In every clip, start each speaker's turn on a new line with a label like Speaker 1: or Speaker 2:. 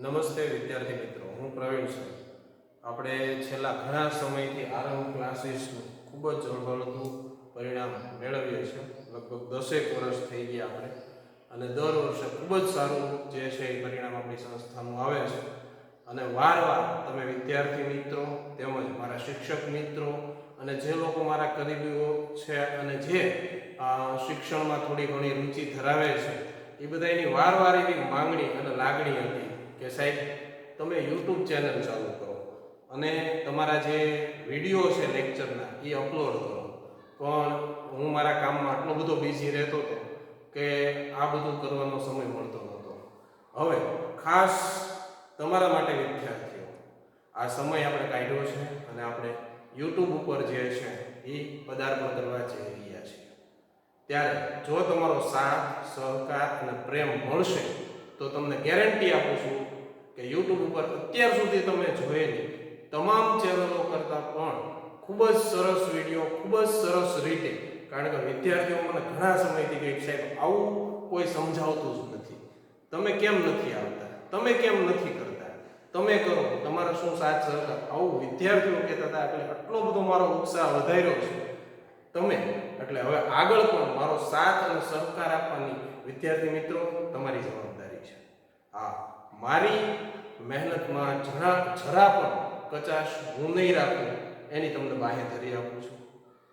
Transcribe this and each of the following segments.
Speaker 1: નમસ્તે વિદ્યાર્થી મિત્રો, હું પ્રવીણ છું. આપણે છેલ્લા ઘણા સમયથી આરંભ ક્લાસીસનું ખૂબ જ ઝળહળતું પરિણામ મેળવીએ છીએ. લગભગ 10 વર્ષ થઈ ગયા આપણે, અને દર વર્ષે ખૂબ જ સારું જે છે એ પરિણામ આપણી સંસ્થાનું આવે છે. અને વારવાર તમે વિદ્યાર્થી મિત્રો તેમજ મારા શિક્ષક મિત્રો અને જે લોકો મારા કરીબીઓ છે અને જે શિક્ષણમાં થોડી ઘણી રુચિ ધરાવે છે, એ બધાની વારવાર એવી માંગણી અને લાગણી હતી કે સાહેબ તમે યુટ્યુબ ચેનલ ચાલુ કરો અને તમારા જે વિડીયો છે લેક્ચરના એ અપલોડ કરો. પણ હું મારા કામમાં આટલો બધો બિઝી રહેતો હતો કે આ બધું કરવાનો સમય મળતો નહોતો. હવે ખાસ તમારા માટે વિદ્યાર્થીઓ આ સમય આપણે કાઢ્યો છે અને આપણે યુટ્યુબ ઉપર જે છે એ પદાર્પણ કરવા જઈ રહ્યા છીએ. ત્યારે જો તમારો સાથ, સહકાર અને પ્રેમ મળશે તો તમને ગેરંટી આપું છું કે યુટ્યુબ ઉપર અત્યાર સુધી તમે જોયેલી તમામ ચેનલો કરતાં પણ ખૂબ જ સરસ વિડીયો, ખૂબ જ સરસ રીતે, કારણ કે વિદ્યાર્થીઓ મને ઘણા સમયથી કહે સાહેબ આવું કોઈ સમજાવતું જ નથી, તમે કેમ નથી આવતા, તમે કેમ નથી કરતા, તમે કરો, તમારો શું સાથ સહકાર, આવું વિદ્યાર્થીઓ કહેતા હતા. એટલે આટલો બધો મારો ઉત્સાહ વધાર્યો છે તમે, એટલે હવે આગળ પણ મારો સાથ અને સહકાર આપવાની વિદ્યાર્થી મિત્રો તમારી જવાબદારી છે. હા, મારી મહેનતમાં જરા પણ કચાશ હું નહીં રાખું એની તમને બાહેધરી આપું છું.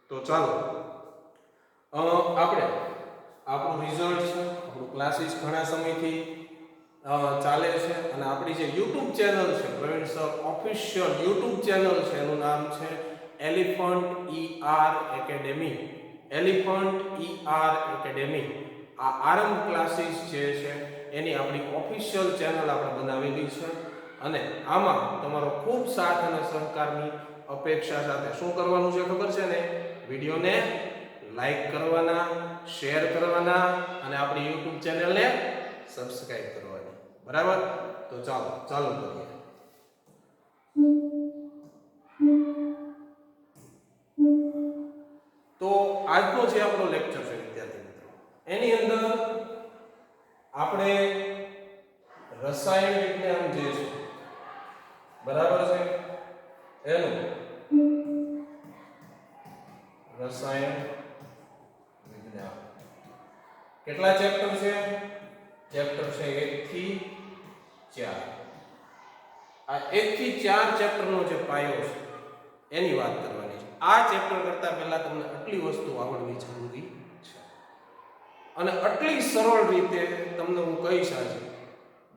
Speaker 1: તો ચાલો આપણે આપણું રિઝલ્ટ છે, આપણું ક્લાસીસ ઘણા સમયથી ચાલે છે અને આપણી જે યુટ્યુબ ચેનલ છે Praveen sir official YouTube channel છે, એનું નામ છે elephant ER academy. Elephant ER academy. આ આરંભ ક્લાસીસ જે છે એની આપણી ઓફિશિયલ ચેનલ આપણે બનાવેલી છે અને આમાં તમારો ખૂબ સાથ અને સહકારની અપેક્ષા સાથે શું કરવાનું છે ખબર છે ને? વિડીયોને લાઈક કરવાના, શેર કરવાના અને આપણી યુટ્યુબ ચેનલને સબસ્ક્રાઇબ કરવાની. બરાબર? તો ચાલો કરીએ. તો આજનો જે આપણો લેક્ચર છે વિદ્યાર્થી મિત્રો, એની અંદર આપણે રસાયણ વિજ્ઞાન જે છે, બરાબર છે, એનું રસાયણ વિજ્ઞાન કેટલા ચેપ્ટર છે? ચેપ્ટર છે 1 થી 4. આ 1 થી 4 ચેપ્ટરનો જે પાયો છે એની વાત કરવાની છે. આ ચેપ્ટર કરતા પહેલા તમને આટલી વસ્તુ આવડવી જરૂરી છે અને આટલી સરળ રીતે તમને હું કહીશ આજે,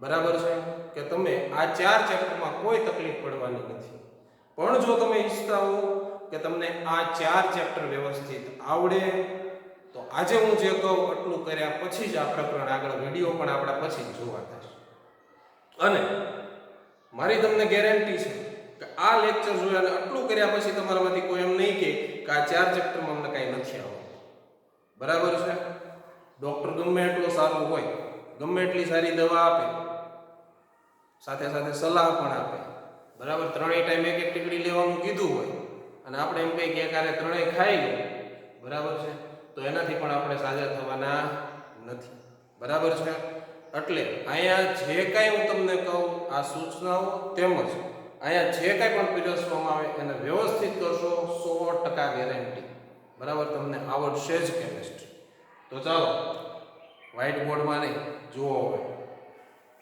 Speaker 1: બરાબર છે, કે તમે આ 4 ચેપ્ટરમાં કોઈ તકલીફ પડવાની નથી. પણ જો તમે ઈચ્છતા હો કે તમને આ 4 ચેપ્ટર વ્યવસ્થિત આવડે તો આજે હું જે કહું એટલું કર્યા પછી જ આ પ્રકરણ આગળ વિડીયો પણ આપણા પછી જ જોવા થશે. અને મારી તમને ગેરંટી છે કે આ લેક્ચર જોયા અને આટલું કર્યા પછી તમારામાંથી કોઈ એમ નહીં કે આ 4 ચેપ્ટરમાં અમને કાંઈ નથી આવડતું. બરાબર છે? ડૉક્ટર ગમે એટલો સારો હોય, ગમે એટલી સારી દવા આપે, સાથે સાથે સલાહ પણ આપે, બરાબર, 3 ટાઈમ એક ટીકડી લેવાનું કીધું હોય અને આપણે એમ કહીએ કે એકારે 3 ખાઈ લો, બરાબર છે, તો એનાથી પણ આપણે સાજા થવાના નથી. બરાબર છે? એટલે અહીંયા જે કાંઈ હું તમને કહું, આ સૂચનાઓ તેમજ અહીંયા જે કાંઈ પણ પીરસવામાં આવે એને વ્યવસ્થિત કરશો 100% ગેરંટી. બરાબર? તમને આવડશે જ કેમિસ્ટ્રી. તો ચાલો વ્હાઇટ બોર્ડમાં નહીં, જુઓ હવે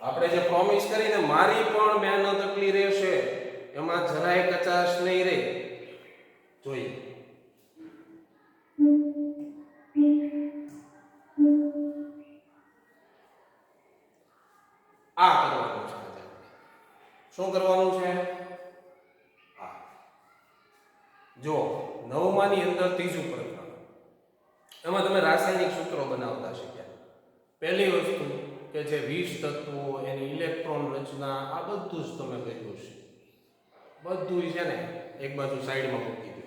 Speaker 1: આપણે જે પ્રોમિસ કરીને મારી પણ મહેનત એટલી રહેશે, એમાં જરાય કચાશ નહીં રહે. જોઈએ. આ કરવાનું છે. શું કરવાનું છે? આ જો 9માની અંદર ત્રીજું પ્રકરણ, એમાં તમે રાસાયણિક સૂત્રો બનાવતા શીખ્યા. પહેલી વસ્તુ કે જે 20 તત્વો, એની ઇલેક્ટ્રોન રચના, આ બધું જ તમે કર્યું છે. બધું છે ને એક બાજુ સાઈડમાં મૂકી દો.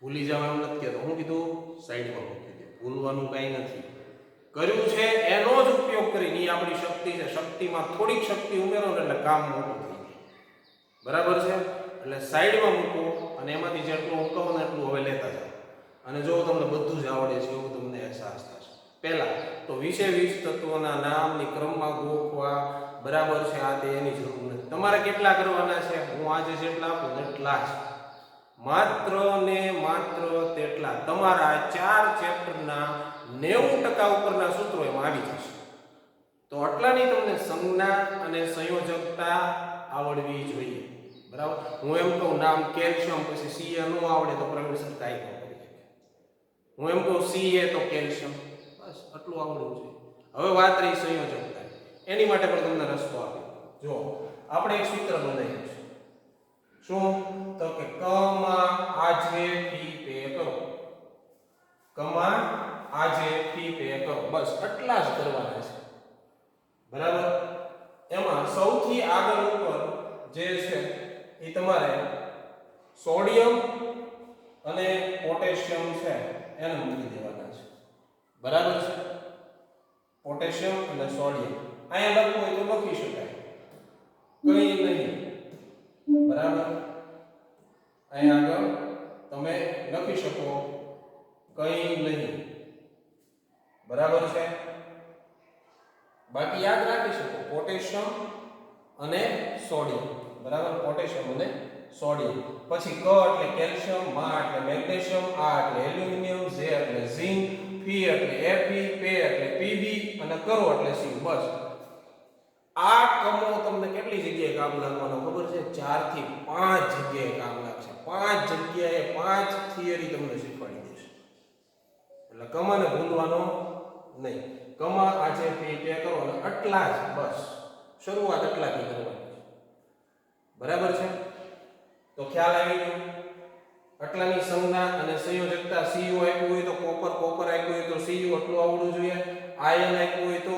Speaker 1: ભૂલી જાવ એમ નથી કહેતો. હું કીધું? સાઈડમાં મૂકી દો. ભૂલવાનું કાંઈ નથી. કર્યું છે એનો જ ઉપયોગ કરીને, એ આપણી શક્તિ છે, શક્તિમાં થોડીક શક્તિ ઉમેરો એટલે કામ મોટું થઈ જાય. બરાબર છે? એટલે સાઈડમાં મૂકો અને એમાંથી જેટલું હું કહું ને એટલું હવે લેતા જાઓ. અને જો તમને બધું જ આવડે છે એવું તમને અહેસાસ થશે. પહેલા તો 20 તત્વોના નામની ક્રમમાં ગોખવા, બરાબર છે, આ તે એની જરૂર નથી. તમારે કેટલા કરવાના છે? હું આજે જેટલા આપું એટલા જ, માત્ર ને માત્ર તેટલા. તમારા 4 ચેપ્ટરના 90% ઉપરના સૂત્રો એમાં આવી જશે. તો આટલાની તમને સંજ્ઞા અને સંયોજકતા આવડવી જોઈએ. બરાબર. હું એમ કહું નામ કેલ્શિયમ પછી Ca નો આવડે તો પ્રવીણ સર કાંઈ ન કરી શકે. હું એમ કહું Ca તો કેલ્શિયમ, બસ આટલું આવડવું જોઈએ. હવે વાત રહી સંયોજકતા, એની માટે પણ તમને રસ્તો આપ્યો. જો આપણે એક સૂત્ર બનાવ્યું છે. શું? તો કે કમાં આજે ફી પે કરો, કમાં આજે ફી પે કરો, બસ આટલા જ કરવાના છે. બરાબર. એમાં સૌથી આગળ ઉપર જે છે એ તમારે સોડિયમ અને પોટેશિયમ છે એને મૂકી દેવાના છે. બરાબર છે. પોટેશિયમ અને સોડિયમ અહીંયા લખવું હોય તો લખી શકાય, કઈ નહીં. બરાબર. અહીંયા આગળ તમે લખી શકો કઈ નહીં. બરાબર છે. બાકી યાદ રાખી શકો પોટેશિયમ અને સોડિયમ. બરાબર. પોટેશિયમ અને સોડિયમ. પછી ક એટલે કેલ્શિયમ, મા એટલે મેગ્નેશિયમ, આ એટલે એલ્યુમિનિયમ, જે એટલે ઝિંક, ફી એટલે Fe, પે એટલે Pb અને કરો એટલે C. બસ આ કમો તમને કેટલી જગ્યાએ કામ લાગવાનો ખબર છે? 4 થી 5 જગ્યાએ કામ લાગશે. 5 જગ્યાએ 5 થિયરી તમને શીખવાડી દેશે. એટલે કમાને ભૂલવાનો નહીં. કમા આજે ફી પે કરો અને આટલા જ, બસ શરૂઆત આટલાથી કરવાની છે. બરાબર છે. તો ખ્યાલ આવી ગયો. આટલાની સંજ્ઞા અને સંયોજકતા. Cu આપ્યું હોય તો કોપર આપ્યું હોય તો Cu આટલું આવડવું જોઈએ. આયન આપ્યું હોય તો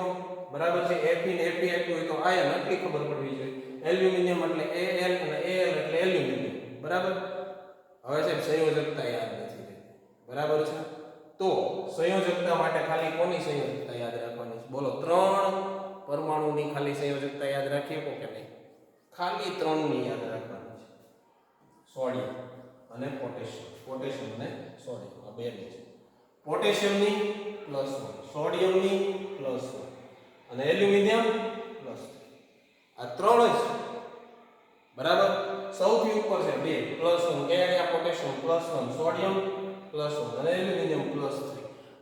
Speaker 1: બરાબર છે, Fe ને Fe આપ્યું હોય તો આયન આટલી ખબર પડવી જોઈએ. એલ્યુમિનિયમ એટલે Al અને Al એટલે એલ્યુમિનિયમ. બરાબર. હવે છે સંયોજકતા યાદ નથી રહેતી. બરાબર છે. તો સંયોજકતા માટે ખાલી કોની સંયોજકતા યાદ રાખવાની છે? બોલો. 3 પરમાણુની ખાલી સંયોજકતા યાદ રાખીએ કે નહીં? ખાલી 3 ની યાદ રાખવાની છે. સોડિયમ અને પોટેશિયમ, પોટેશિયમ અને સોડિયમ, આ બે ની છે. પોટેશિયમની +1, સોડિયમની +1 અને એલ્યુમિનિયમ +3. આ 3 જ. બરાબર. સૌથી ઉપર છે 2 +1, કે આ પોટેશિયમ +1, સોડિયમ +1 અને એલ્યુમિનિયમ +3.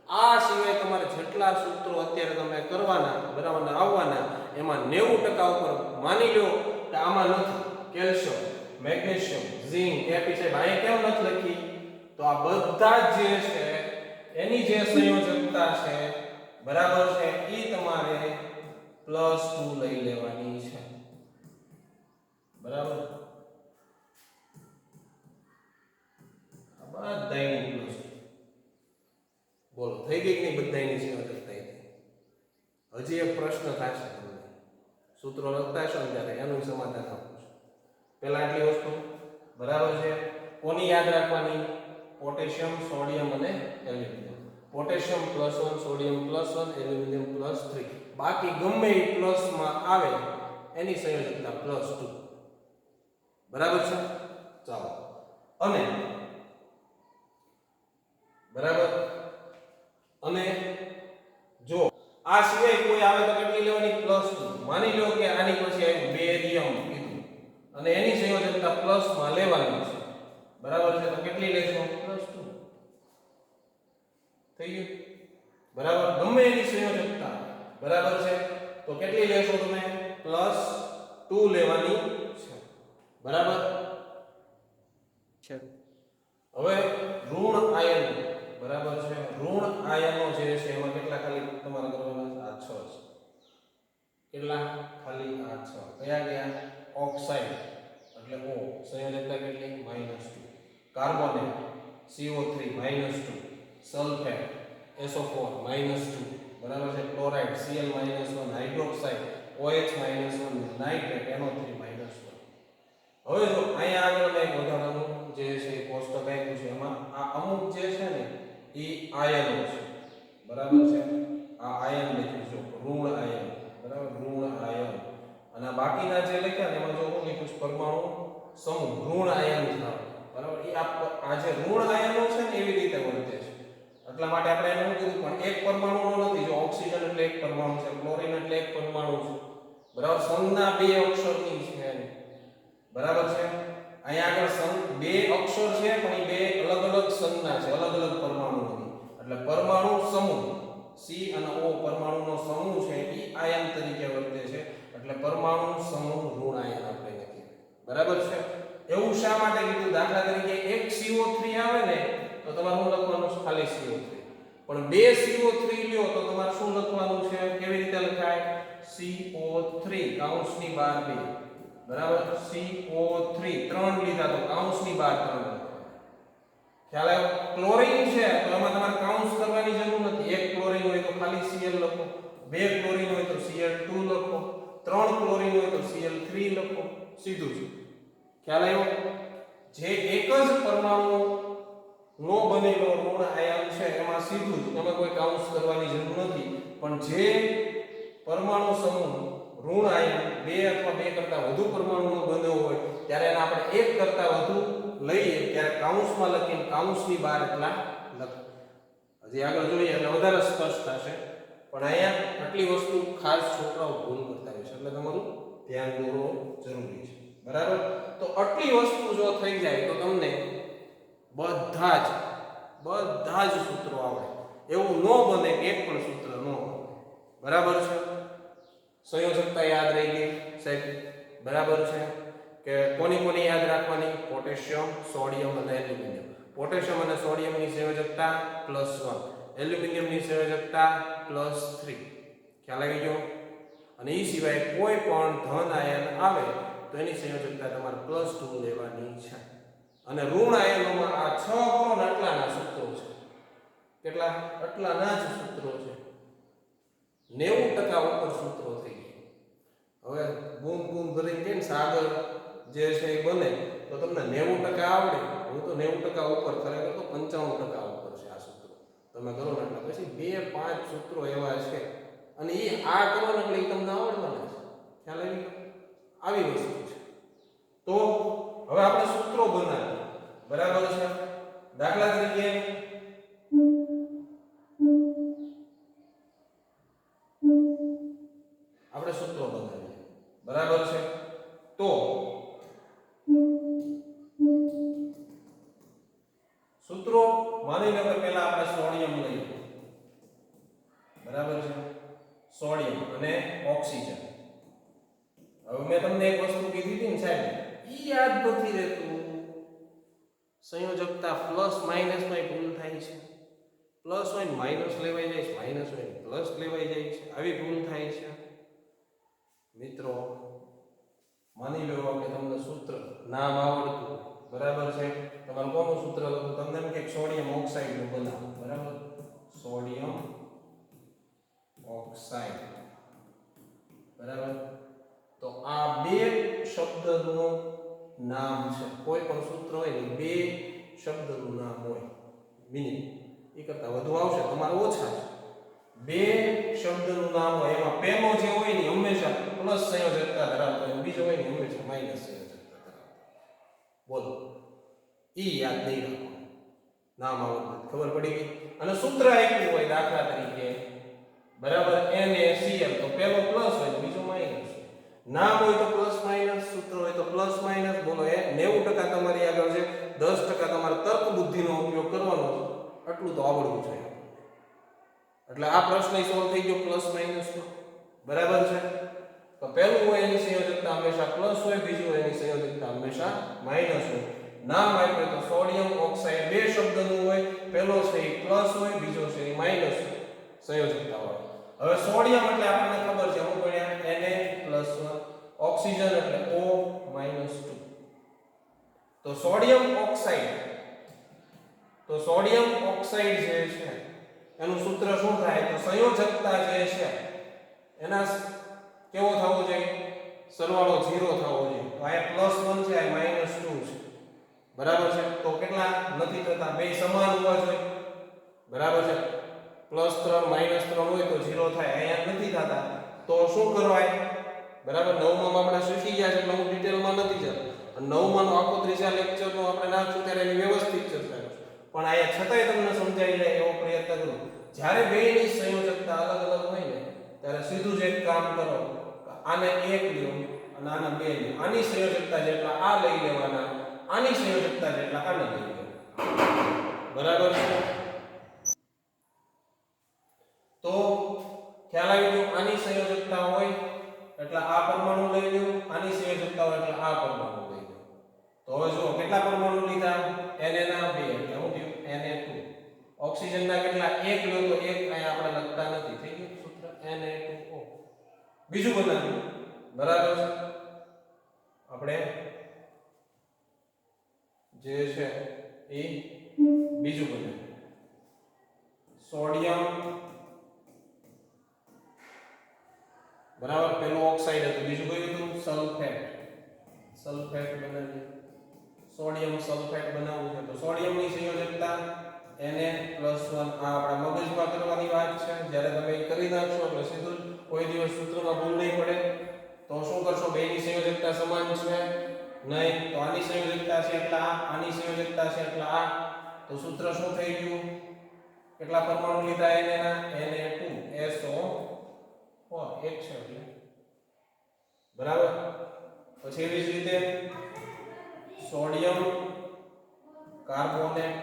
Speaker 1: આ સિવાય તમારે જેટલા સૂત્રો અત્યારે તમે કરવાના, બરાબર, આવવાના, એમાં 90% ઉપર માની લો કે આમાં નથી કેલ્શિયમ, મેગ્નેશિયમ, ઝિંક, Fe સાહેબ અહીંયા કેમ નથી લખી? તો આ બધા જે છે એની જે સંયોજકતા છે, બરાબર છે, એ તમારે +2 લઈ લેવાની છે. બરાબર. આ બધાની +2. બોલો થઈ ગઈ કે નહીં બધાની સંયોજકતા? હજી એક પ્રશ્ન થશે તમને, સૂત્રો લખતા હશો ને ત્યારે એનું સમાધાન આપું છું. પહેલા આટલી વસ્તુ. બરાબર છે. કોની યાદ રાખવાની? પોટેશિયમ, સોડિયમ અને એલ્યુમિનિયમ. Potassium +1, sodium +1, aluminium +3. બાકી ગમે એ પ્લસમાં આવે એની સંયોજકતા +2. બરાબર છે. ચાલો. અને બરાબર. અને જો આ સિવાય કોઈ આવે તો કેટલી લેવાની? +2. માની લો કે આની પછી આવ્યું બેરિયમ કીધું અને એની સંયોજકતા પ્લસમાં લેવાની છે. બરાબર છે. તો કેટલી લેશો? +2. થઈ ગયું. બરાબર. ગમે એની સંયોજકતા. બરાબર છે. તો કેટલી લેશો તમે? +2 લેવાની છે. બરાબર છે. હવે ઋણ આયન. બરાબર છે. ઋણ આયનો જે છે એમાં કેટલા ખાલી તમારે કરવાના? આ 6 છે. કેટલા? ખાલી આ 6. કયા ગયા? ઓક્સાઇડ એટલે O, સંયોજકતા કેટલી? -2. Carbonate CO3 -2. Sulphate SO4 -2. બરાબર છે. Chloride Cl -1. Hydroxide OH -1. Nitrate NO3 -1. હવે જો અહીંયા આગળ મેં વધારાનું જે છે કોષ્ટક આપ્યું છે, એમાં આ અમુક જે છે ને એ આયનો છે. બરાબર છે. આ આયન લખ્યું છે, ઋણ આયન. બરાબર. ઋણ આયન. અને બાકીના જે લખ્યા ને એમાં જો હું લખ્યું છે પરમાણુ સમૂહ, ઋણ આયન થાય. બરાબર. એ આ જે ઋણ આયનો છે ને એવી રીતે વર્તે છે. એટલા માટે આપણે એને શું કીધું? પણ એક પરમાણુનો નથી. જો ઓક્સિજન એટલે એક પરમાણુ છે, ક્લોરીન એટલે એક પરમાણુ છે. બરાબર, સંજ્ઞા બે અક્ષરની છે બરાબર છે. અહીંયા આગળ બે અક્ષર છે પણ એ બે અલગ અલગ સંજ્ઞા છે, અલગ અલગ પરમાણુની. એટલે પરમાણુ સમૂહ C અને O પરમાણુનો સમૂહ છે એ આયન તરીકે વર્તે છે. એટલે પરમાણુ સમૂહ ઋણ આયન આપણે કહીએ બરાબર છે. એવું શા માટે કીધું? દાખલા તરીકે એક CO3 આવે ને તો તમારે શું લખવાનું છે? ખાલી CO3. પણ બે CO3 લ્યો તો તમારે શું લખવાનું છે? કેવી રીતે લખાય? CO3 કૌંસની બહાર 2 બરાબર. CO3 ત્રણ લીધા તો કૌંસની બહાર 3 ખ્યાલ આવ્યો? ક્લોરીન છે તો એમાં તમારે કૌંસ કરવાની જરૂર નથી. એક ક્લોરીન હોય તો ખાલી Cl લખો, બે ક્લોરીન હોય તો Cl2 લખો, ત્રણ ક્લોરીન હોય તો Cl3 લખો, સીધું છે. ખ્યાલ આવ્યો? જે એક જ પરમાણુ નો બનેલો ઋણ આયન છે એમાં સીધું જ, એમાં કોઈ કૌંસ કરવાની જરૂર નથી. પણ જે પરમાણુ સમૂહ ઋણ આયન બે અથવા બે કરતા વધુ પરમાણુનો બન્યો હોય ત્યારે એને આપણે એક કરતા વધુ લઈએ ત્યારે કૌંસમાં લખીને કૌંસની બહાર એટલા લખ. હજી આગળ જોઈએ એટલે વધારે સ્પષ્ટ થશે. પણ અહીંયા આટલી વસ્તુ ખાસ છોકરાઓ ભૂલ કરતા હોય છે એટલે તમારું ધ્યાન દોરવું જરૂરી છે બરાબર. તો આટલી વસ્તુ જો થઈ જાય તો તમને બધા જ સૂત્રો આવડે. એવું ન બને કે એક પણ સૂત્ર ન આવડે બરાબર છે. સંયોજકતા યાદ રહી ગઈ સાહેબ બરાબર છે. કે કોની યાદ રાખવાની? પોટેશિયમ, સોડિયમ અને એલ્યુમિનિયમ. પોટેશિયમ અને સોડિયમની સંયોજકતા +1, એલ્યુમિનિયમની સંયોજકતા +3. ખ્યાલ આવી ગયો? અને એ સિવાય કોઈ પણ ધન આયન આવે તો એની સંયોજકતા તમારે +2 લેવાની છે. અને ઋણ આયનોમાં આ 6 કોણ આટલાના સૂત્રો છે. કેટલા? આટલાના જ સૂત્રો છે. 90% ઉપર સૂત્રો થઈ ગયા. હવે બૂંદ ભરીને કે સાગર જે છે એ બને તો તમને 90% આવડે. હું તો 90% ઉપર, ખરેખર તો 95% ઉપર છે આ સૂત્રો. તમે કરો ને એટલે પછી 2-5 સૂત્રો એવા છે અને એ આ કરો ને એટલે એ તમને આવડવાના છે. ખ્યાલ આવી વસ્તુ છે. તો હવે આપણે સૂત્રો બનાવીએ બરાબર છે. દાખલા તરીકે આપણે સૂત્રો બનાવીએ બરાબર છે. તો સૂત્રો માની લો કે પહેલા આપણે સોડિયમ લઈએ બરાબર છે. સોડિયમ અને ઓક્સિજન. હવે મેં તમને એક વસ્તુ કીધી હતી ને સાહેબ, ઈ યાદ નથી રહેતું. સંયોજકતા પ્લસ માઇનસ માં ભૂલ થાય છે. પ્લસ હોય ને માઇનસ લેવાઈ જાય છે, માઇનસ હોય ને પ્લસ લેવાઈ જાય છે. આવી ભૂલ થાય છે મિત્રો. માની લો કે તમને સૂત્ર નામ આવડતું બરાબર છે. તમારું કોનું સૂત્ર લખું? તમને એમ કે સોડિયમ ઓક્સાઇડ નું બનાવો બરાબર. સોડિયમ ઓક્સાઇડ બરાબર. તો આ બે શબ્દનું નામ છે. કોઈ પણ સૂત્ર હોય ને બે શબ્દનું નામ હોય. મિનિટ એ કરતા વધુ આવશે તમારે ઓછા છે. બે શબ્દનું નામ હોય એમાં પહેલો જે હોય ને હંમેશા પ્લસ સંયોજકતા ધરાવતો હોય, બીજો હોય ને હંમેશા માઇનસ સંયોજકતા ધરાવતો. બોલો, ઈ યાદ નહીં રાખવાનું. નામ આવડતું ખબર પડી ગઈ. અને સૂત્ર આપ્યું હોય દાખલા તરીકે બરાબર NaCl તો પહેલો પ્લસ હોય બીજો માઇનસ. નામ હોય તો પ્લસ માઇનસ, સૂત્ર હોય તો પ્લસ માઇનસ. બોલો એ 90% તમારી આગળ છે. 10% તમારે તર્ક બુદ્ધિનો ઉપયોગ કરવાનો છે. આટલું તો આવડવું જોઈએ. એટલે આ પ્રશ્ન સોલ્વ થઈ ગયો પ્લસ માઇનસ નો બરાબર છે. તો પહેલું હોય એની સંયોજકતા હંમેશા પ્લસ હોય, બીજું હોય એની સંયોજકતા હંમેશા માઇનસ હોય. નામ આપ્યું તો સોડિયમ ઓક્સાઇડ બે શબ્દનું હોય. પહેલો છે એ પ્લસ હોય, બીજો છે એ માઇનસ સંયોજકતા હોય. હવે સોડિયમ એટલે આપણને ખબર છે હું ભણ્યા Na+1, ઓક્સિજન એટલે O-2. તો સોડિયમ ઓક્સાઇડ જે છે એનું સૂત્ર શું થાય? તો સંયોજકતા જે છે એના કેવો થવો જોઈએ? સરવાળો 0 થવો જોઈએ. તો આ +1 છે, આ -2 છે બરાબર છે. તો કેટલા નથી થતા? બે સમાન હોવા જોઈએ બરાબર છે. +3 -3 હોય તો 0 થાય. અહીંયા નથી થતા તો શું કરવાય બરાબર. 9માં આપણે શીખી ગયા છે એટલે હું ડિટેલમાં નથી જતો. 9માં નો આખો ત્રીજા લેક્ચરનો આપણે નાખશું ત્યારે એની વ્યવસ્થિત ચર્ચા કરીશું. પણ અહીંયા છતાંય તમને સમજાઈ જાય એવો પ્રયત્ન કરું. જ્યારે બેની સંયોજકતા અલગ અલગ હોય ને ત્યારે સીધું જ એક કામ કરો, આને 1 લ્યો અને આને 2 લ્યો. આની સંયોજકતા જેટલા આ લઈ લેવાના, આની સંયોજકતા જેટલા આને લઈ લેવાના. બરાબર છે? તો ખ્યાલ આવી ગયો. આની સંયોજકતા હોય એટલે આ પરમાણુ લઈ લ્યો, આની સંયોજકતા હોય એટલે આ પરમાણુ લઈ લ્યો. તો હવે જો કેટલા પરમાણુ લીધા? Na ના 2 એટલે હું થયું Na2. ઓક્સિજન ના કેટલા? 1 લ્યો તો 1 અહીં આપણે લખતા નથી. થઈ ગયું સૂત્ર Na2O. બીજું બનાવ્યું. બરાબર છે? આપણે જે છે એ બીજું બનાવ્યું. સોડિયમ, બરાબર, પેલું ઓક્સાઇડ હતું, બીજું કયું હતું? સલ્ફેટ. સલ્ફેટ બનાવીએ. સોડિયમ સલ્ફેટ બનાવવું છે તો સોડિયમની સંયોજકતા Na+1. આ આપણા મગજમાં કરવાની વાત છે. જ્યારે તમે કરી નાખશો એટલે સીધું કોઈ દિવસ સૂત્રમાં ભૂલ નહીં પડે. તો શું કરશો? બેની સંયોજકતા સમાન છે નહીં, તો આની સંયોજકતા છે એટલે આની સંયોજકતા છે એટલે આ. તો સૂત્ર શું થઈ ગયું? કેટલા પરમાણુ લીધા Na ના? Na2SO4 એક છે એટલે બરાબર. પછી એવી જ રીતે sodium carbonate,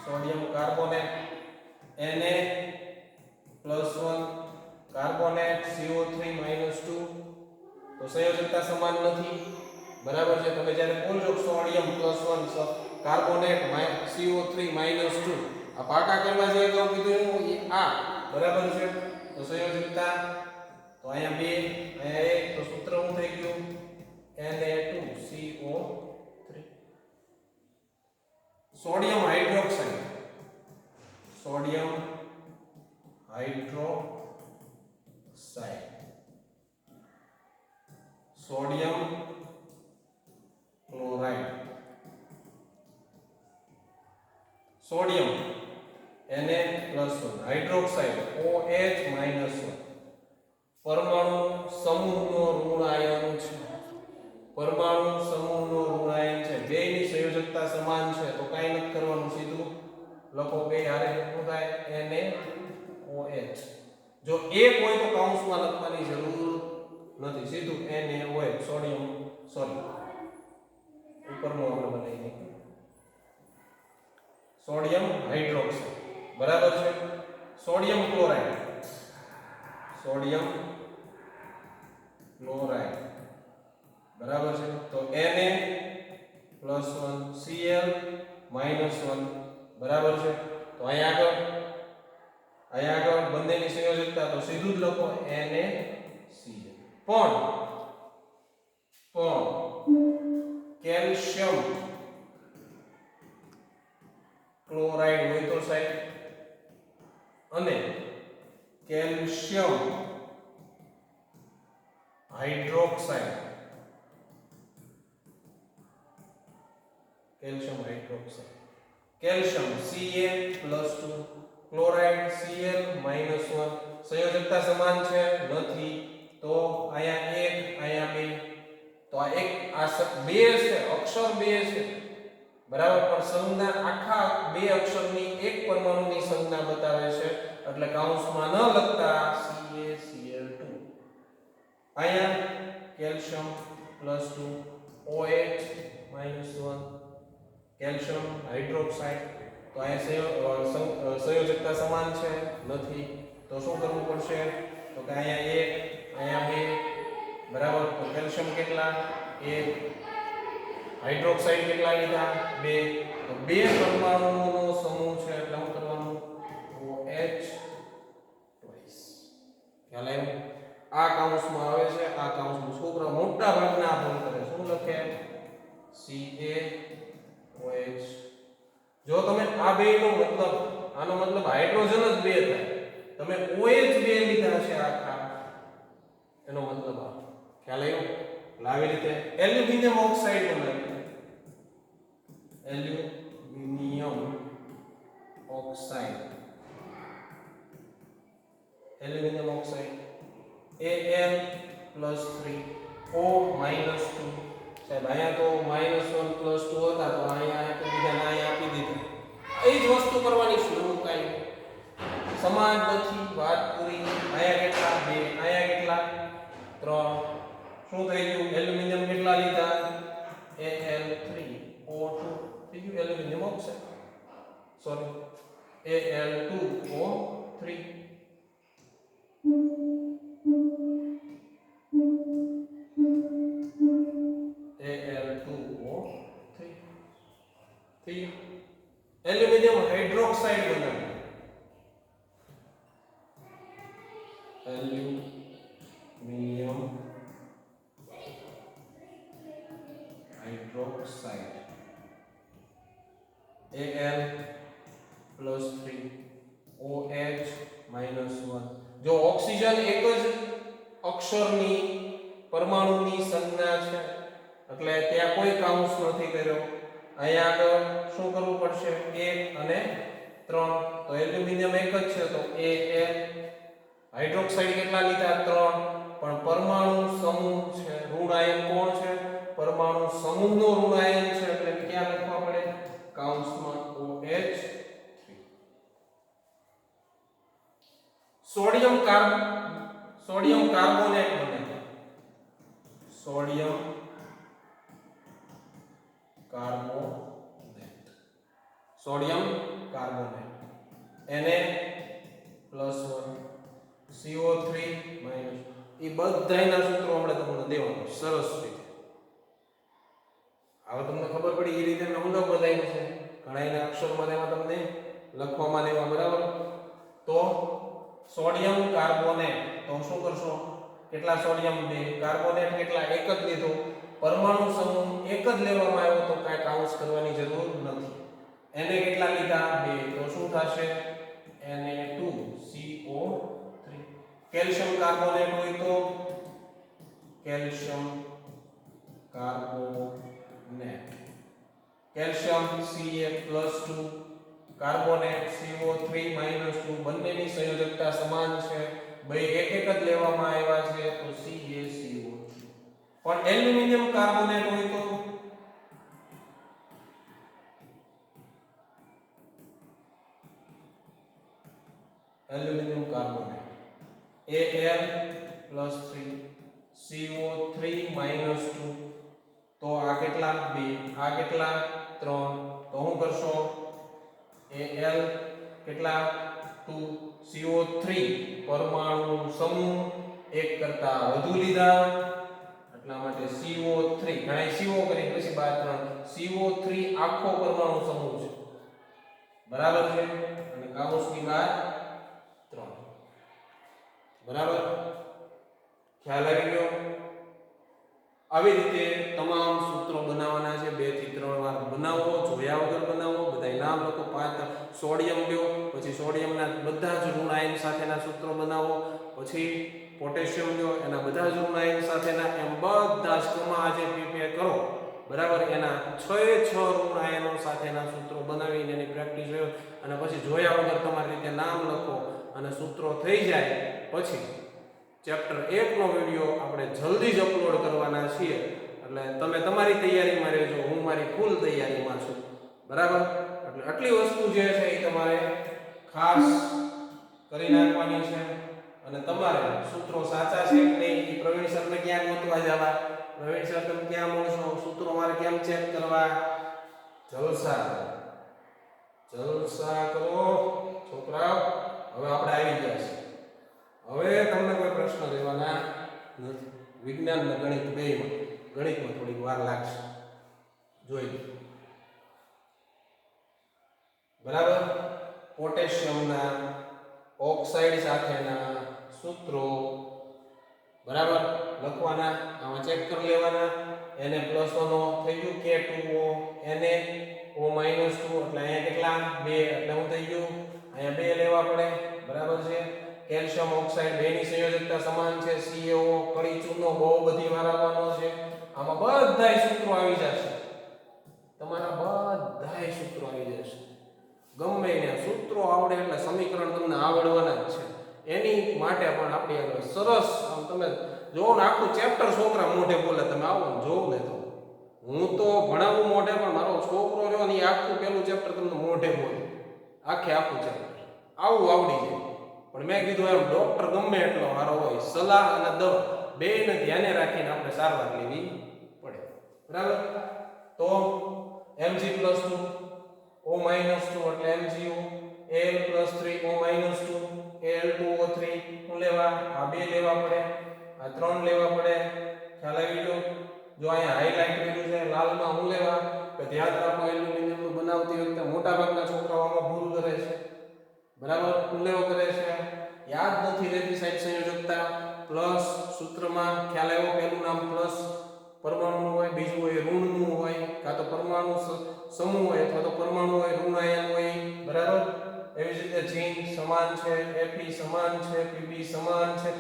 Speaker 1: sodium carbonate Na+1 carbonate CO3-2. તો સંયોજકતા સમાન નથી. બરાબર છે? તમે જ્યારે બોલજો સોડિયમ +1 કાર્બોનેટ CO3-2, આ પાકા કરવા જે અગાઉ કીધું એ આ. બરાબર છે? તો સંયોજકતા તો અહીંયા 2, અહીંયા 1, તો સૂત્ર શું થઈ ગયું? Na2CO3. Sodium hydroxide, sodium hydroxide, sodium chloride, sodium Na+1 hydroxide OH-1. પરમાણુ સમૂહનો ઋણ આયન છે. પરમાણુ સમૂહનો ઋણ આયન છે. બેયની સંયોજકતા સમાન છે તો કાઈ નથી કરવાનું, સીધું લખો બે હારે શું થાય? NaOH. જો એક હોય તો કૌંસમાં લખવાની જરૂર નથી, સીધું NaOH. સોડિયમ ઉપરનું આપણે બનાવી દઈએ સોડિયમ હાઇડ્રોક્સાઇડ. બરાબર છે? Sodium chloride, sodium chloride. બરાબર છે? તો Na+1 Cl-1. બરાબર છે? તો અહીંયા આગળ બંનેની સંયોજકતા તો સીધું જ લખો NaCl. પણ કેલ્શિયમ ક્લોરાઇડ હોય તો સાહેબ, અને calcium hydroxide, calcium hydroxide, calcium Ca+2, chloride Cl-1. સંયોજકતા સમાન છે નથી, તો અહીંયા 1, અહીંયા 2. તો આ એક આ 2 છે, અક્ષર 2 છે. બરાબર, પણ સંજ્ઞા આખા 2 અક્ષરની એક પરમાણુની સંજ્ઞા બતાવે છે એટલે કૌંસમાં ન લખતા CaCl2. અહીંયા કેલ્શિયમ +2 OH-1, કેલ્શિયમ હાઇડ્રોક્સાઇડ. તો અહીંયા સંયોજકતા સમાન છે નથી, તો શું કરવું પડશે? તો કે અહીંયા 1, અહીંયા 2. બરાબર, તો કેલ્શિયમ કેટલા? 1. હાઇડ્રોક્સાઇડ કેટલા લીધા? 2. તો 2 પરમાણુઓનો સમૂહ છે એટલે શું કરવાનું? OH twice. ખ્યાલ આવ્યો? આ કૌંસમાં આવે છે, આ કૌંસમાં છોકરા મોટા ભાગના આ ભૂલ કરે. શું લખે? CaOH. જો તમે આ બેનો મતલબ, આનો મતલબ હાઇડ્રોજન જ 2 થાય, તમે OH 2 લીધા છે આખા, એનો મતલબ આ. ખ્યાલ આવ્યો? આવી રીતે એલ્યુમિનિયમ ઓક્સાઇડ બનાવીએ. Aluminium oxide, aluminium oxide Al+3 O-2. સાહેબ અહીંયા તો -1+2 હતા તો અહીંયા તો બીજાને અહીંયા આપી દીધું. એ જ વસ્તુ કરવાની, શું કાઈ સમાન નથી, વાત પૂરી. અહીંયા કેટલા 2, અહીંયા કેટલા 3. શું થઈ ગયું? એલ્યુમિનિયમ કેટલા લીધા? Al3O2 થઈ ગયું aluminium oxide. Sorry, Al2O3. Al2O3 થઈ ગયું. એલ્યુમિનિયમ હાઇડ્રોક્સાઇડ બનાવ્યું. Aluminium hydroxide Al+3 OH-1. જો ઓક્સિજન એક જ અક્ષરની પરમાણુની સંજ્ઞા છે એટલે ત્યાં કોઈ કાઉન્સ નથી કર્યો. અહીંયા આગળ શું કરવું પડશે? 1 અને 3. તો એલ્યુમિનિયમ એક જ છે તો Al. હાઇડ્રોક્સાઇડ કેટલા લીધા? 3. પણ પરમાણુ સમૂહ છે, ઋણ આયન કોણ છે? પરમાણુ સમૂહનો ઋણ આયન છે એટલે ક્યાં લખવા પડે? કાઉન્સમાં OH. સોડિયમ કાર્બોનેટ બને. સોડિયમ કાર્બોનેટ Na+1 CO3 એ બધાયના સૂત્રો આપણે તમને દેવાનું સરસ રીતે. હવે તમને ખબર પડી એ રીતે મેં ઊંડો બધાયું છે. ઘણાયના અક્ષરમાં એમાં તમને લખવામાં લેવા બરાબર. તો સોડિયમ કાર્બોનેટ તો શું કરશો? કેટલા સોડિયમ? 2. કાર્બોનેટ કેટલા? એક જ લીધો. પરમાણુ સમૂહ એક જ લેવામાં આવ્યો તો કાંઈ કાઉન્સ કરવાની જરૂર નથી. એને કેટલા લીધા? 2. તો શું થશે? Na2CO3. કેલ્શિયમ કાર્બોનેટ હોય તો calcium carbonate. Calcium Ca+2 carbonate CO3-2 બંનેની સંયોજકતા સમાન છે. બે એક જ લેવામાં આવ્યા છે તો CaCO. પણ એલ્યુમિનિયમ કાર્બોનેટ હોય તો એલ્યુમિનિયમ કાર્બોનેટ Al+3 CO3-2 તો આ કેટલા? 2. આ કેટલા? 3. તો શું કરશો? Al કેટલા? 2 CO3 પરમાણુ સમૂહ એક કરતા વધુ લીધા એટલા માટે CO3 ઘણા CO કરી પછી બાદ 3 CO3 આખો પરમાણુ સમૂહ છે બરાબર છે અને કાઉન્સની બહાર 3 બરાબર. ખ્યાલ આવી ગયો? આવી રીતે તમામ સૂત્રો બનાવવાના છે. 2 થી 3 વાર બનાવો, જોયા વગર બનાવો. બધાય નામ લખો. 5 સોડિયમ લ્યો, પછી સોડિયમના બધા જ ઋણ આયન સાથેના સૂત્રો બનાવો. પછી પોટેશિયમ લ્યો, એના બધા જ ઋણ આયન સાથેના, એમ બધા જ કમા જે પ્રિપેર કરો બરાબર. એના 6 ઋણ આયનો સાથેના સૂત્રો બનાવીને એની પ્રેક્ટિસ કરો અને પછી જોયા વગર તમારી રીતે નામ લખો અને સૂત્રો થઈ જાય પછી ચેપ્ટર 1 નો વિડિયો આપણે જલ્દી જ અપલોડ કરવાના છીએ. એટલે તમે તમારી તૈયારીમાં રહેજો, હું મારી ફૂલ તૈયારીમાં છું બરાબર. એટલે આટલી વસ્તુ જે છે એ તમારે ખાસ કરી નાખવાની છે અને તમારે સૂત્રો સાચા છે કે નહીં એ પ્રવીણ સરને ક્યાં ગોતવા જવા? પ્રવીણ સર તમે ક્યાં મળશો? સૂત્રો મારે કેમ ચેક કરવા? જલસા કરો છોકરાઓ. હવે આપણે આવી ગયા છે. હવે તમને કોઈ પ્રશ્ન લેવાના નથી. વિજ્ઞાન અને ગણિત બેયમાં. ગણિતમાં થોડીક વાર લાગશે, જોઈ લો બરાબર. પોટેશિયમના ઓક્સાઇડ સાથેના સૂત્રો બરાબર લખવાના, આમાં ચેક કરી લેવાના. Na+1 થઈ ગયું, K2O, NaO-2 એટલે અહીંયા કેટલા? 2 એટલે હું થઈ ગયું અહીંયા 2 લેવા પડે બરાબર છે. કેલ્શિયમ ઓક્સાઇડ બેની સંયોજકતા સમાન છે. CaO કડી ચૂનો બહુ બધી વાર આવવાનો છે. આમાં બધાય સૂત્રો આવી જશે, તમારા બધાય સૂત્રો આવી જશે. ગમે એને સૂત્રો આવડે એટલે સમીકરણ તમને આવડવાના જ છે. એની માટે પણ આપણી આગળ સરસ આમ તમે જોવો ને આખું ચેપ્ટર છોકરા મોઢે બોલે. તમે આવો ને જોવો ને તો હું તો ભણાવું મોઢે પણ મારો છોકરો જો ને આખું પેલું ચેપ્ટર તમને મોઢે બોલે, આખું ચેપ્ટર આવું આવડી જાય. પણ મેં કીધું એમ ડોક્ટર ગમે એટલો સારો હોય, સલાહ અને દવા બેયને ધ્યાને રાખીને આપણે સારવાર લેવી પડે. બરાબર? તો Mg+2 O-2 એટલે MgO, Al+3 O-2 Al2O3 શું લેવા? આ બે લેવા પડે, આ ત્રણ લેવા પડે. ખ્યાલ આવી ગયો? જો અહીંયા હાઈલાઈટ કર્યું છે લાલમાં શું લેવા? કે ધ્યાન રાખો એલ્યુમિનિયમનું બનાવતી વખતે મોટા ભાગના છોકરાઓ આમાં ભૂલ કરે છે. બરાબર? શું લેવો કરે છે? યાદ નથી રહેતી સાઈડ સંયોજકતા પ્લસ સૂત્રમાં. ખ્યાલ આવ્યો? પહેલું નામ પ્લસ પરમાણુ હોય, બીજું હોય ઋણનું હોય, કાં તો પરમાણુ સમૂહ હોય અથવા તો પરમાણુ હોય ઋણ આયન હોય. બરાબર? એવી જ રીતે ઝિંક સમાન છે, Fe સમાન છે, Pb સમાન છે.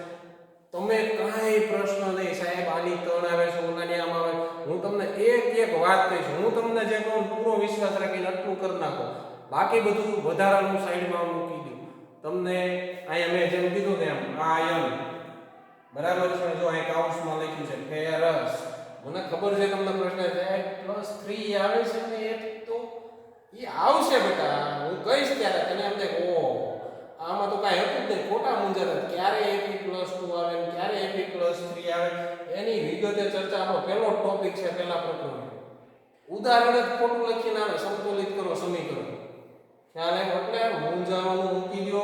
Speaker 1: તમે કાંઈ પ્રશ્ન નહીં સાહેબ આની ત્રણ આવે છે ઓલાની આમ આવે. હું તમને એક વાત કહીશ, હું તમને જે કહું પૂરો વિશ્વાસ રાખીને અટલું કરી નાખો. બાકી બધું વધારાનું સાઈડમાં મૂકી દઉં. તમને અહીંયા મેં જેમ કીધું ને એમ આયન બરાબર છે. જો અહીં કાઉન્સમાં લખ્યું છે ફેરસ. મને ખબર છે તમને પ્રશ્ન છે +3 આવે છે ને એ તો એ આવશે બેટા, હું કહીશ ત્યારે તને એમ થાય ઓ આમાં તો કાંઈ હતું જ નહીં, ખોટા મુંજારા. ક્યારે Fe+2 આવે ને ક્યારે Fe+3 આવે એની વિગતે ચર્ચા આપણો પહેલો ટોપિક છે પહેલા પ્રકરણ. ઉદાહરણ જ ખોટું લખીને આવે સંતુલિત કરો સમીકરણ. ખ્યાલ આવ્યો? એટલે મૂંઝાવાનું મૂકી દો,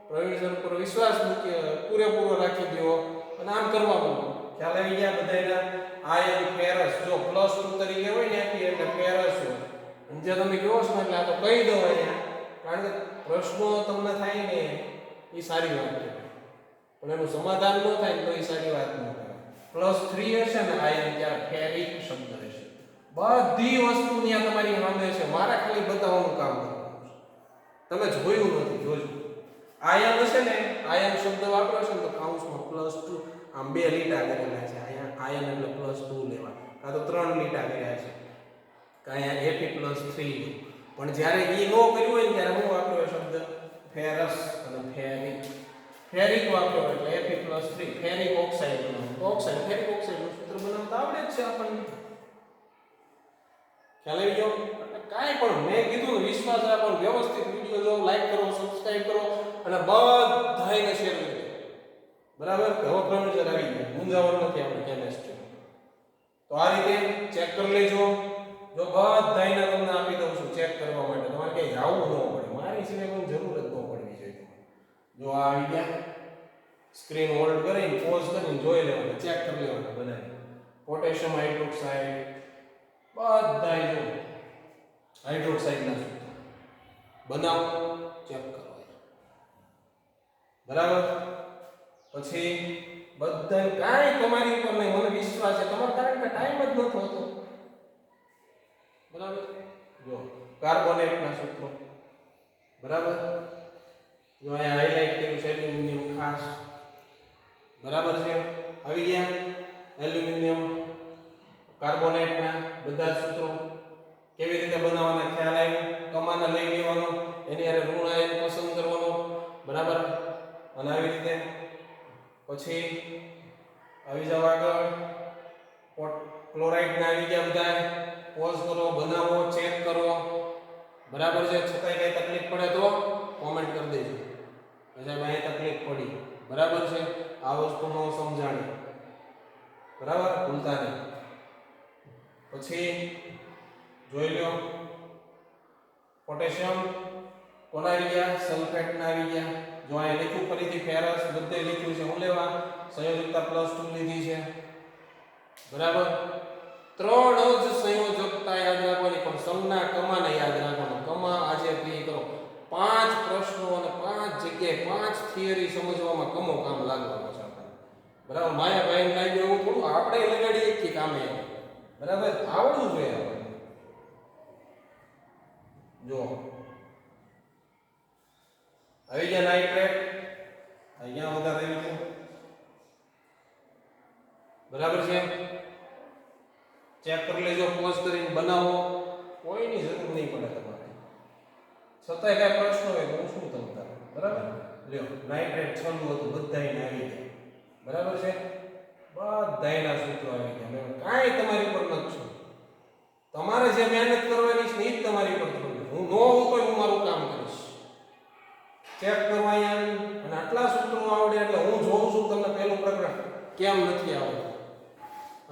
Speaker 1: પ્રવીણ સર પર વિશ્વાસ મૂકી પૂરેપૂરો રાખી દો અને આમ કરવાનું. ખ્યાલ આવી ગયા બધાયના? આયન ફેરસ જો +2 તરીકે હોય ને એટલે ફેરસ હોય. અને જે તમે કહો છો એટલે આ તો કહી દો અહીંયા, કારણ કે પ્રશ્નો તમને થાય ને એ સારી વાત છે, પણ એનું સમાધાન ન થાય તો એ સારી વાત ન થાય. +3 હશે ને આયન ત્યારે ફેરિક શબ્દ રહેશે. બધી વસ્તુ ત્યાં તમારી સામે છે, મારા ખાલી બતાવવાનું કામ કરવાનું છે. તમે જોયું નથી, જોજો. આયન હશે ને આયન શબ્દ વાપરો છો ને તો કાઉન્સમાં +2 આમ બે લીટા કરેલા છે. અહીંયા આયન એટલે +2 લેવા, કાં તો 3 લીટા કર્યા છે, કાં અહીંયા Fe+3. પણ જ્યારે એ નો કર્યું હોય ને ત્યારે હું વાપર્યો શબ્દ ફેરસ અને ફેરિક. ફેરિક વાપર્યો એટલે Fe+3 ફેરિક ઓક્સાઇડ બનાવવાનું. ઓક્સાઇડ ફેરિક ઓક્સાઇડનું સૂત્ર બનાવતા આવડે જ છે આપણને. ખ્યાલ આવી ગયો? એટલે કાંઈ પણ મેં કીધું વિશ્વાસ રાખો, વ્યવસ્થિત વિડીયો જો, લાઈક કરો, સબસ્ક્રાઇબ કરો અને બધાને શેર કરી દો. બરાબર? હવે પ્રમેય આવી ગયા, મૂંઝાવણ નથી આપણે કેમેસ્ટ્રી. તો આ રીતે ચેક કરી લેજો. જો બધાને તમને આપી દઉં છું ચેક કરવા માટે, તમારે કઈ જવું ન પડે, મારી સિવાય કોઈ જરૂર જ ન પડવી જોઈએ. જો આ આવી ગયા, સ્ક્રીન હોલ્ડ કરીને પોઝ કરીને જોઈ લેવાનું, ચેક કરી લેવાનું બનાવી. પોટેશિયમ હાઇડ્રોક્સાઇડ બધાય જો હાઇડ્રોક્સાઇડના સૂત્રો બનાવો, ચેક કરો. બરાબર? પછી બધાય કાંઈ તમારી ઉપર નહીં, મને વિશ્વાસ છે તમારે, કારણ કે ટાઈમ જ નહોતો હોતો. બરાબર? જો કાર્બોનેટના સૂત્રો. બરાબર? જો અહીંયા હાઇલાઇટ કર્યું છે એલ્યુમિનિયમ ખાસ. બરાબર છે? આવી ગયા એલ્યુમિનિયમ કાર્બોનેટના બધા સૂત્રો કેવી રીતે બનાવવાના ખ્યાલ આવ્યો? કમાના લઈ લેવાનો, એની હારે ઋણ આયન પસંદ કરવાનો. બરાબર? અને આવી રીતે પછી આવી જાવ આગળ. ક્લોરાઇડ ના આવી ગયા બધા, પોઝ કરો, બનાવો, ચેક કરો. બરાબર છે? છતાંય કઈ તકલીફ પડે તો કોમેન્ટ કરી દેજો. સાહેબ અહીંયા તકલીફ પડી. બરાબર છે? આ વસ્તુનો સમજાણી. બરાબર? ભૂલતા નહીં. પછી જોઈ લો પોટેશિયમ કોના આવી ગયા? સલ્ફેટ ના આવી ગયા. જો અહીં લખ્યું ફરીથી ફેરસ, બધે લખ્યું છે હું લેવા સંયોજકતા +2 લીધી છે. બરાબર? ત્રણ જ સંયોજકતા યાદ રાખવાની, પણ સંજ્ઞા કમાને યાદ રાખવાનું. કમા આજે ક્લિયર કરો. 5 પ્રશ્નો અને 5 જગ્યાએ 5 થિયરી સમજવામાં કમો કામ લાગવાનો છે આપણને. બરાબર? માયાભાઈ લાગ્યું એવું થોડું આપણે લગાડીએ કે કામે. બરાબર? આવડવું જોઈએ આપણને. જો આવી ગયા નાઇટ્રેટ, અહીંયા વધારે આવી ગયા. બરાબર છે? ચેક કરી લેજો, પોઝ કરીને બનાવો, કોઈની જરૂર નહીં પડે તમારે. છતાંય કઈ પ્રશ્ન હોય તો હું શું તમને. બરાબર? લ્યો નાઇટ્રેટ છેલ્લું હતું, બધાયને આવી ગયા. બરાબર છે? બધાયના સૂત્રો આવી ગયા. મેં કાંઈ તમારી પર નથી. તમારે જે મહેનત કરવાની છે એ જ તમારી પર કરવાની. હું નો હોઉં તો હું મારું કામ કરીશ. ચેક કરવા અહીંયા અને કેમ નથી આવતું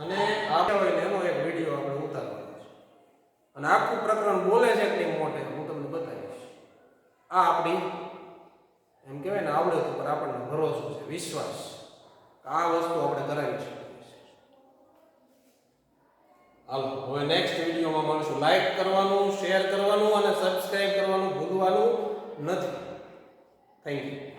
Speaker 1: અને આપણે હોય ને એનો એક વિડીયો આપણે ઉતારવાનો છે અને આખું પ્રકરણ બોલે છે એટલી મોટે હું તમને બતાવીશ. આ આપણી એમ કહેવાય ને આવડત ઉપર આપણને ભરોસો છે, વિશ્વાસ, આ વસ્તુ આપણે કરાવી શકીએ છીએ. હાલો હવે નેક્સ્ટ વિડીયોમાં મળશું. લાઈક કરવાનું, શેર કરવાનું અને સબસ્ક્રાઇબ કરવાનું ભૂલવાનું નથી. Thank you.